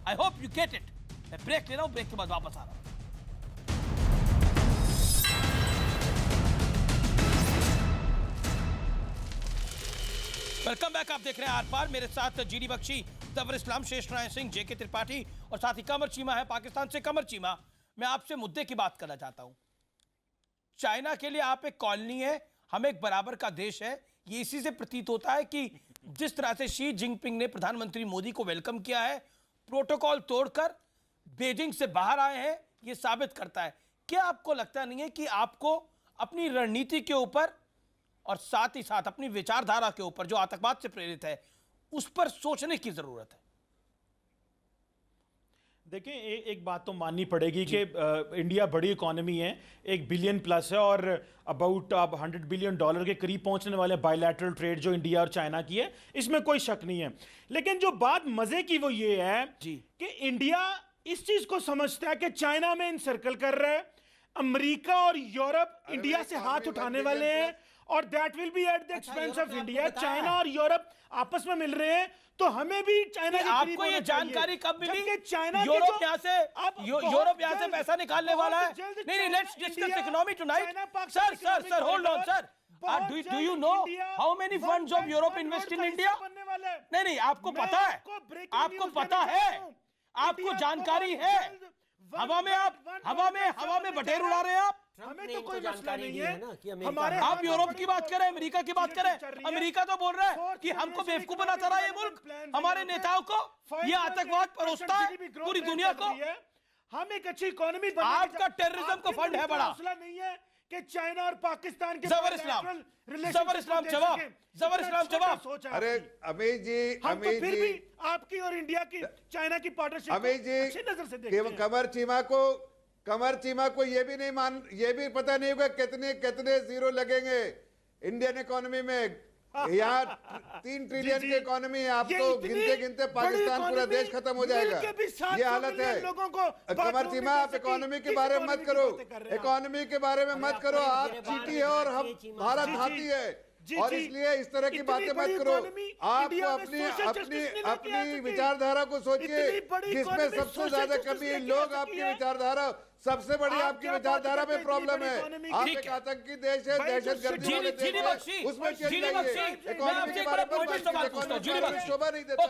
I hope you get it. मैं ब्रेक ले रहा हूं, ब्रेक के बाद वापस आ रहा हूं। Welcome back. आप देख रहे हैं आर पार, मेरे साथ जीडी बख्शी, जफर इस्लाम, शेष नारायण सिंह, जेके त्रिपाठी और साथ ही कमर चीमा है पाकिस्तान से। कमर चीमा, मैं आपसे मुद्दे की बात करना चाहता हूं। चाइना के लिए आप एक कॉलोनी है, हम एक बराबर का देश है। ये इसी से प्रतीत होता है कि जिस तरह से शी जिनपिंग ने प्रधानमंत्री मोदी को वेलकम किया है, प्रोटोकॉल तोड़कर बीजिंग से बाहर आए हैं, ये साबित करता है। क्या आपको लगता नहीं है कि आपको अपनी रणनीति के ऊपर और साथ ही साथ अपनी विचारधारा के ऊपर जो आतंकवाद से प्रेरित है, उस पर सोचने की जरूरत है? देखें एक बात तो माननी पड़ेगी कि इंडिया बड़ी इकोनॉमी है, 1 बिलियन प्लस है और अबाउट अब $100 बिलियन के करीब पहुंचने वाले बायलैटरल ट्रेड जो इंडिया और चाइना की है, इसमें कोई शक नहीं है। लेकिन जो बात मजे की वो ये है कि इंडिया इस चीज को समझता है कि चाइना में इनसर्कल कर रहा है, अमेरिका और यूरोप इंडिया से हाथ उठाने वाले हैं और that will be at the expense of India. China और यूरोप आपस में मिल रहे हैं, तो हमें भी चाइना के आपको ये जानकारी कब मिली? चाइना यूरोप यहाँ से यूरोप यहाँ से पैसा निकालने वाला है? नहीं, let's discuss economy tonight. Sir hold on sir. Do you know how many funds of Europe invest in India? नहीं, आपको पता है, आपको पता है, आपको जानकारी है। हवा में बटेर उड़ा रहे हैं आप। हमें तो कोई जानकारी नहीं है ना कि हमारे आप यूरोप की बात करें, अमेरिका की बात करें। अमेरिका तो बोल रहा है कि हमको बेवकूफ बनाता रहा ये मुल्क, हमारे नेताओं को ये आतंकवाद परोसता है पूरी दुनिया को। हम एक अच्छी इकोनॉमी आपका टेररिज्म का फंड है बड़ा। नहीं है कि चाइना और पाकिस्तान के जबर इस्लाम जवाब। अरे अमीर जी, फिर भी आपकी और इंडिया की चाइना की पार्टनरशिप अमीर जी अच्छी नजर से देखते हैं। कमर चीमा को ये भी पता नहीं होगा कितने जीरो लगेंगे इंडियन इकोनॉमी में। यहाँ 3 ट्रिलियन की इकोनॉमी है, आपको गिनते पाकिस्तान पूरा देश खत्म हो जाएगा। ये हालत है। कमर चीमा, आप इकोनॉमी के बारे में मत करो, इकोनॉमी के बारे में मत करो। आप चीटी है और हम भारत हाथी है, और इसलिए इस तरह की बातें मत करो। आपको अपनी विचारधारा को सोचिए, जिसमें सबसे ज्यादा कमी लोग आपकी विचारधारा, सबसे बड़ी आपकी विचारधारा में प्रॉब्लम है। आप एक आतंकी देश है, दहशतगर्दी वाले देश है, उसमें चल जाइए। इकोनॉमी के बारे में शोभा नहीं देता।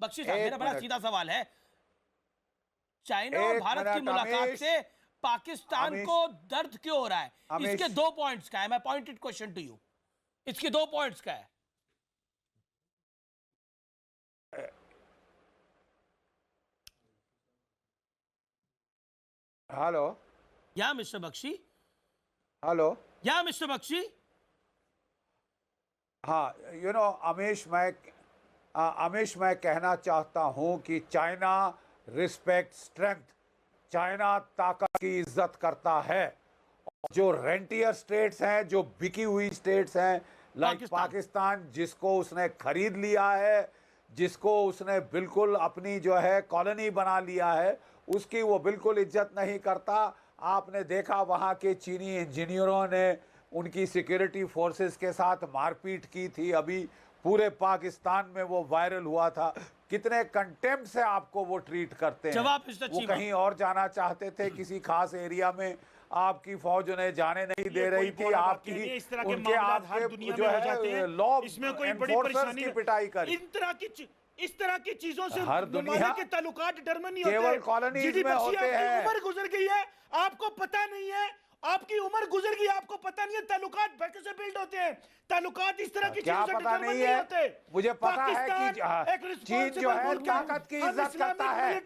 बख्शी साहब, मेरा बड़ा सीधा सवाल है, चाइना और भारत की मुलाकात से पाकिस्तान को दर्द क्यों हो रहा है? इसके 2 पॉइंट्स का है। मैं पॉइंटेड क्वेश्चन टू यू, इसके 2 पॉइंट्स का है। हेलो, या मिस्टर बख्शी? हेलो, या मिस्टर बख्शी? हाँ, अमीश, मैं कहना चाहता हूं कि चाइना रिस्पेक्ट स्ट्रेंथ, चाइना ताकत की इज्जत करता है। जो रेंटियर स्टेट्स हैं, जो बिकी हुई स्टेट्स हैं, लाइक पाकिस्तान, जिसको उसने खरीद लिया है, जिसको उसने बिल्कुल अपनी जो है कॉलोनी बना लिया है, उसकी वो बिल्कुल इज्जत नहीं करता। आपने देखा वहाँ के चीनी इंजीनियरों ने उनकी सिक्योरिटी फोर्सेस के साथ मारपीट की थी, अभी पूरे पाकिस्तान में वो वायरल हुआ था। कितने कंटेम्प्ट से आपको वो ट्रीट करते हैं। वो कहीं और जाना चाहते थे, किसी खास एरिया में आपकी फौज उन्हें जाने नहीं दे रही थी। आपकी उनके आपके जो है लॉ एनफोर्सर्स की पिटाई करी। इस तरह की चीजों से हर दुनिया के ताल्लुकात डिटरमिन नहीं होते, केवल कॉलोनीज में होते हैं। उम्र गुजर गई है, आपको पता नहीं है, आपकी उम्र गुजर गई, आपको पता नहीं है ताल्लुकात कैसे बिल्ड होते हैं। ताल्लुकात इस तरह की चीजों से डिटरमिन नहीं होते। मुझे पता है कि चीन जो है ताकत की इज्जत करता है,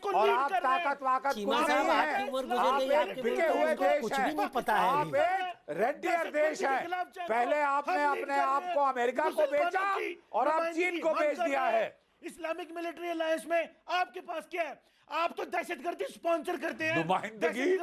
और आप ताकत वाकत को नहीं है, आप बिके हुए देश हैं, आप एक रेंटियर देश है। पहले आपने अपने आप को अमेरिका को बेचा और अब चीन को बेच दिया है। इस्लामिक मिलिट्री अलायंस में आपके पास क्या है? आप तो दहशतगर्दी स्पॉन्सर करते हैं, नुमाइंदगी,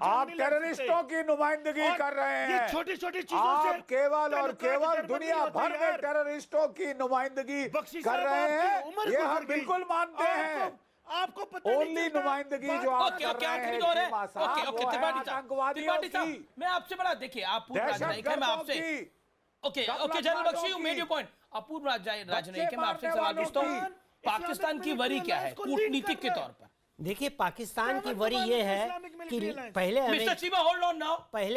आप टेररिस्टों की नुमाइंदगी कर रहे हैं। छोटी छोटी चीजों से आप केवल और केवल दुनिया भर में टेररिस्टों की नुमाइंदगी कर रहे हैं, ये हम बिल्कुल मानते हैं। आपको पता ओनली नुमाइंदगी जो आप कर रहे हैं, त्रिपाठी साहब, मैं आपसे बड़ा, देखिए आप पूर्व राजनयिक हैं, मैं आपसे general Bakshi, you made your point. आप पूर्व राजनयिक हैं, मैं आपसे सवाल पूछता हूँ, पाकिस्तान की वरी क्या है कूटनीतिक के तौर पर? देखिए, पाकिस्तान की वरी ये है कि पहले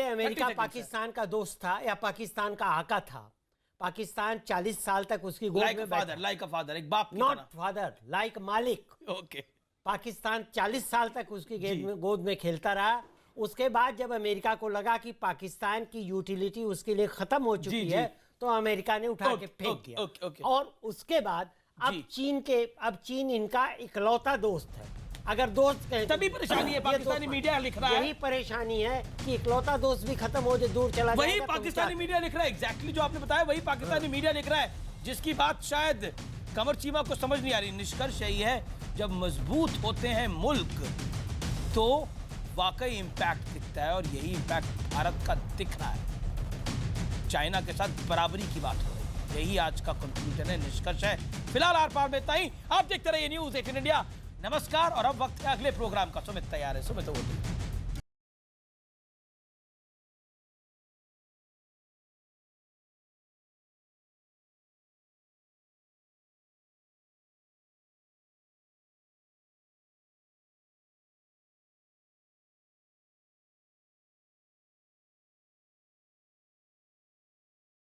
अमेरिका पाकिस्तान का दोस्त था या पाकिस्तान का आका था। पाकिस्तान 40 साल तक उसकी गोद में बैठा, लाइक अ फादर, एक बाप, नॉट फादर, लाइक मालिक। ओके, पाकिस्तान 40 साल तक उसकी गोद में खेलता रहा। उसके बाद जब अमेरिका को लगा कि पाकिस्तान की यूटिलिटी उसके लिए खत्म हो चुकी है, तो अमेरिका ने उठा के फेंक दिया। और उसके बाद अब चीन इनका इकलौता दोस्त है। अगर दोस्त कहें तभी परेशानी है, पाकिस्तानी मीडिया लिख रहा है। यही परेशानी है कि इकलौता दोस्त भी खत्म हो जाए, दूर चला वही जाएगा, पाकिस्तानी मीडिया लिख रहा है, एग्जैक्टली जो आपने बताया वही पाकिस्तानी मीडिया लिख रहा है, जिसकी बात शायद कमर चीमा को समझ नहीं आ रही। निष्कर्ष यही है, जब मजबूत होते हैं मुल्क तो वाकई इंपैक्ट दिखता है, और यही इंपैक्ट भारत का दिख रहा है। चाइना के साथ बराबरी की बात हो रही है, यही आज का कंक्लूजन है, निष्कर्ष है। फिलहाल आर पार में इतना ही। आप देखते रहिए न्यूज़ 18 इंडिया। नमस्कार। और अब वक्त है अगले प्रोग्राम का। सुमित तैयार है, सुमित वो